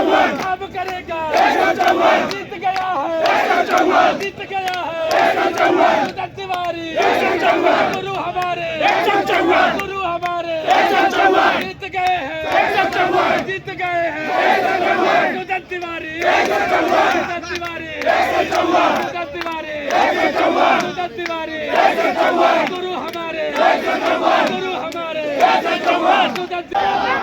अब करेगा, जीत गया है, जीत गया है सुदर्शन तिवारी, गुरु हमारे, गुरु हमारे जीत गए हैं, जीत गए हैं सुदर्शन तिवारी, सुदर्शन तिवारी, सुदर्शन तिवारी, सुदर्शन तिवारी, गुरु हमारे, गुरु हमारे सुदर्शन तिवारी।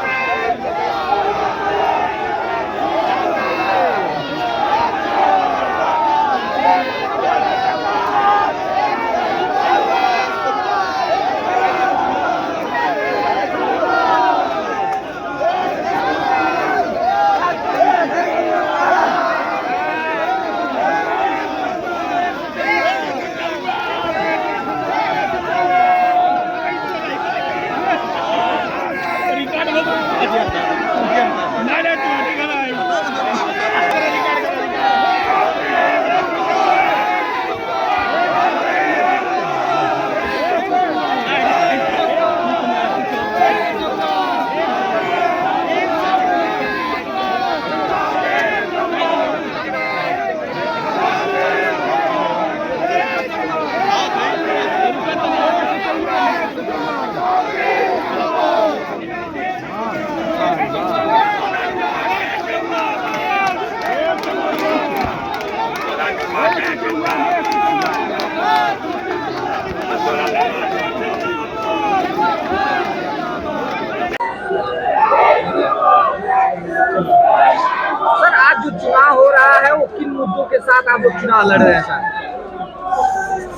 सर आज जो चुनाव हो रहा है वो किन मुद्दों के साथ आप लोग चुनाव लड़ रहे हैं सर?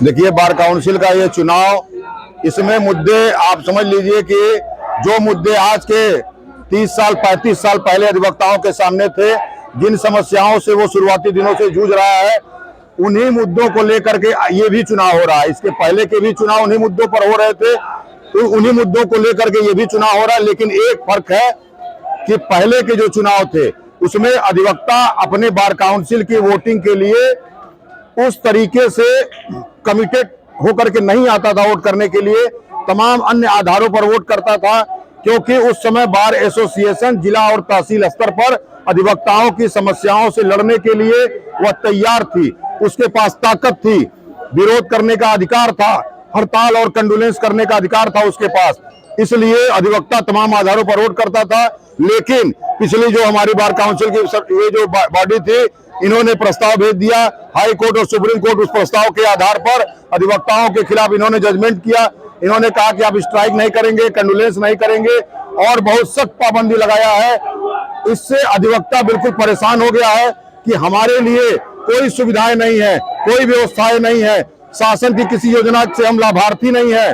देखिए, बार काउंसिल का ये चुनाव, इसमें मुद्दे आप समझ लीजिए कि जो मुद्दे आज के 30 साल 35 साल पहले अधिवक्ताओं के सामने थे, जिन समस्याओं से वो शुरुआती दिनों से जूझ रहा है, उन्हीं मुद्दों को लेकर के ये भी चुनाव हो रहा है। इसके पहले के भी चुनाव उन्हीं मुद्दों पर हो रहे थे, तो उन्हीं मुद्दों को लेकर के ये भी चुनाव हो रहा है। लेकिन एक फर्क है कि पहले के जो चुनाव थे उसमें अधिवक्ता अपने बार काउंसिल की वोटिंग के लिए उस तरीके से कमिटेड होकर के नहीं आता था वोट करने के लिए, तमाम अन्य आधारों पर वोट करता था, क्योंकि उस समय बार एसोसिएशन जिला और तहसील स्तर पर अधिवक्ताओं की समस्याओं से लड़ने के लिए वह तैयार थी, उसके पास ताकत थी, विरोध करने का अधिकार था, हड़ताल और कंडोलेंस करने का अधिकार था उसके पास। इसलिए अधिवक्ता तमाम आधारों पर वोट करता था। लेकिन पिछली जो हमारी बार काउंसिल की ये जो बॉडी थी, इन्होंने प्रस्ताव भेज दिया हाई कोर्ट और सुप्रीम कोर्ट। उस प्रस्ताव के आधार पर अधिवक्ताओं के खिलाफ इन्होंने जजमेंट किया। इन्होंने कहा कि आप स्ट्राइक नहीं करेंगे, कंडोलेंस नहीं करेंगे, और बहुत सख्त पाबंदी लगाया है। इससे अधिवक्ता बिल्कुल परेशान हो गया है कि हमारे लिए कोई सुविधाएं नहीं है, कोई व्यवस्थाएं नहीं है, शासन की किसी योजना से हम लाभार्थी नहीं है।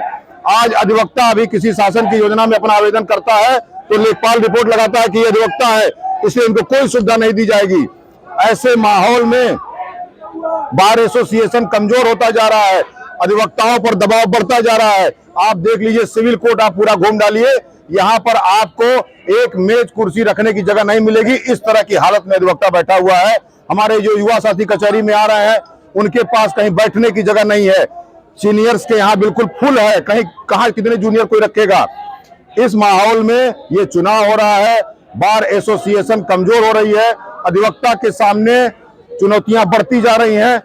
आज अधिवक्ता अभी किसी शासन की योजना में अपना आवेदन करता है तो लेखपाल रिपोर्ट लगाता है कि ये अधिवक्ता है, इसलिए इनको कोई सुविधा नहीं दी जाएगी। ऐसे माहौल में बार एसोसिएशन कमजोर होता जा रहा है, अधिवक्ताओं पर दबाव बढ़ता जा रहा है। आप देख लीजिए, सिविल कोर्ट आप पूरा घूम डालिए, यहाँ पर आपको एक मेज कुर्सी रखने की जगह नहीं मिलेगी। इस तरह की हालत में अधिवक्ता बैठा हुआ है। हमारे जो युवा साथी कचहरी में आ रहे हैं, उनके पास कहीं बैठने की जगह नहीं है। सीनियर्स के यहाँ बिल्कुल फुल है, कहीं कहाँ कितने जूनियर कोई रखेगा। इस माहौल में ये चुनाव हो रहा है, बार एसोसिएशन कमजोर हो रही है, अधिवक्ता के सामने चुनौतियां बढ़ती जा रही हैं।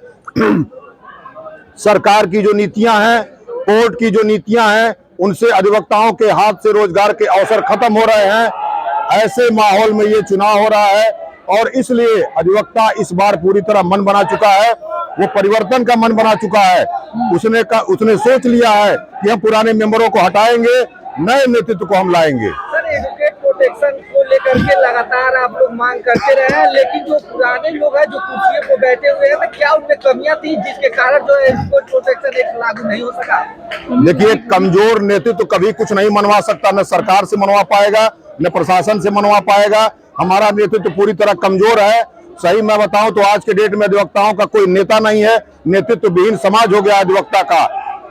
सरकार की जो नीतियां हैं, कोर्ट की जो नीतियां हैं, उनसे अधिवक्ताओं के हाथ से रोजगार के अवसर खत्म हो रहे हैं। ऐसे माहौल में ये चुनाव हो रहा है, और इसलिए अधिवक्ता इस बार पूरी तरह मन बना चुका है, वो परिवर्तन का मन बना चुका है। उसने सोच लिया है कि हम पुराने मेंबरों को हटाएंगे, नए नेतृत्व को हम लाएंगे। सर एडवोकेट प्रोटेक्शन को लेकर के लगातार आप लोग मांग करते रहे हैं, लेकिन जो पुराने लोग हैं जो कुर्सियों पर बैठे हुए हैं, तो क्या उनमें कमियां थी जिसके कारण जो एडवोकेट प्रोटेक्शन एक लागू नहीं हो सका? देखिए, कमजोर नेतृत्व कभी कुछ नहीं मनवा सकता, न सरकार से मनवा पाएगा, न प्रशासन से मनवा पाएगा। हमारा नेतृत्व पूरी तरह कमजोर है। सही मैं बताऊं तो आज के डेट में अधिवक्ताओं का कोई नेता नहीं है, नेतृत्व विहीन समाज हो गया अधिवक्ता का।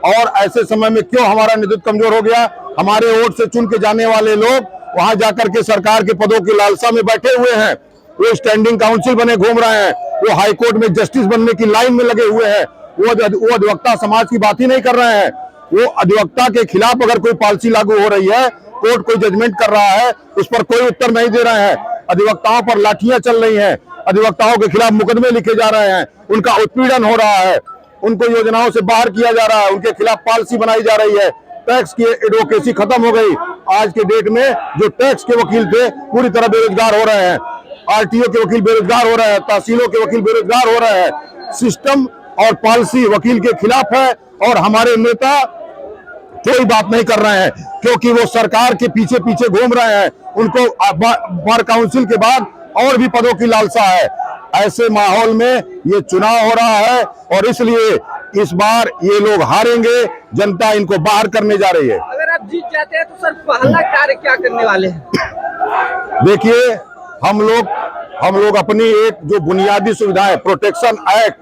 और ऐसे समय में क्यों हमारा नेतृत्व कमजोर हो गया? हमारे वोट से चुन के जाने वाले लोग वहां जाकर के सरकार के पदों की लालसा में बैठे हुए हैं, वो स्टैंडिंग काउंसिल बने घूम रहे हैं, वो हाई कोर्ट में जस्टिस बनने की लाइन में लगे हुए हैं। वो अधिवक्ता समाज की बात ही नहीं कर रहे हैं। वो अधिवक्ता के खिलाफ अगर कोई पॉलिसी लागू हो रही है, कोर्ट कोई जजमेंट कर रहा है, उस पर कोई उत्तर नहीं दे रहे हैं। अधिवक्ताओं पर लाठियां चल रही हैं, अधिवक्ताओं के खिलाफ मुकदमे लिखे जा रहे हैं, उनका उत्पीड़न हो रहा है, उनको योजनाओं से बाहर किया जा रहा है, उनके खिलाफ पॉलिसी बनाई जा रही है, टैक्स की एडवोकेसी खत्म हो गई। आज के डेट में जो टैक्स के वकील थे पूरी तरह बेरोजगार हो रहे हैं, आरटीओ के वकील बेरोजगार हो रहे हैं, तहसीलों के वकील बेरोजगार हो रहे हैं। सिस्टम और पॉलिसी वकील के खिलाफ है और हमारे नेता कोई बात नहीं कर रहे हैं क्योंकि वो सरकार के पीछे पीछे घूम रहे हैं। उनको बार काउंसिल के बाद और भी पदों की लालसा है। ऐसे माहौल में ये चुनाव हो रहा है और इसलिए इस बार ये लोग हारेंगे, जनता इनको बाहर करने जा रही है। अगर आप जीत जाते हैं तो सर पहला कार्य क्या करने वाले हैं? देखिए, हम लोग अपनी एक जो बुनियादी सुविधाएं, प्रोटेक्शन एक्ट,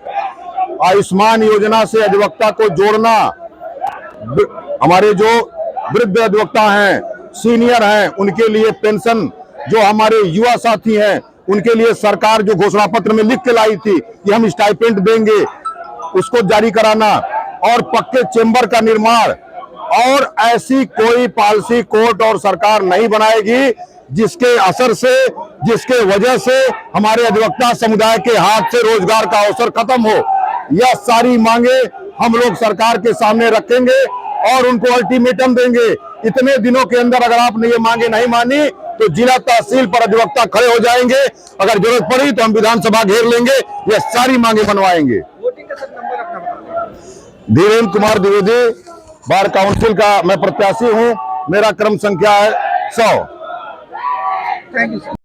आयुष्मान योजना से अधिवक्ता को जोड़ना, हमारे जो वृद्ध अधिवक्ता हैं, सीनियर हैं, उनके लिए पेंशन, जो हमारे युवा साथी हैं उनके लिए सरकार जो घोषणा पत्र में लिख के लाई थी कि हम स्टाइपेंड देंगे, उसको जारी कराना और पक्के चेंबर का निर्माण। और ऐसी कोई पॉलिसी कोर्ट और सरकार नहीं बनाएगी जिसके असर से, जिसके वजह से हमारे अधिवक्ता समुदाय के हाथ से रोजगार का अवसर खत्म हो। यह सारी मांगे हम लोग सरकार के सामने रखेंगे और उनको अल्टीमेटम देंगे। इतने दिनों के अंदर अगर आपने ये मांगे नहीं मानी तो जिला तहसील पर अधिवक्ता खड़े हो जाएंगे। अगर जरूरत पड़ी तो हम विधानसभा घेर लेंगे, ये सारी मांगे बनवाएंगे। वोटिंग का सर नंबर अपना बताइए। धीरेन्द्र कुमार द्विवेदी, बार काउंसिल का मैं प्रत्याशी हूं, मेरा क्रम संख्या है 100। Thank you sir.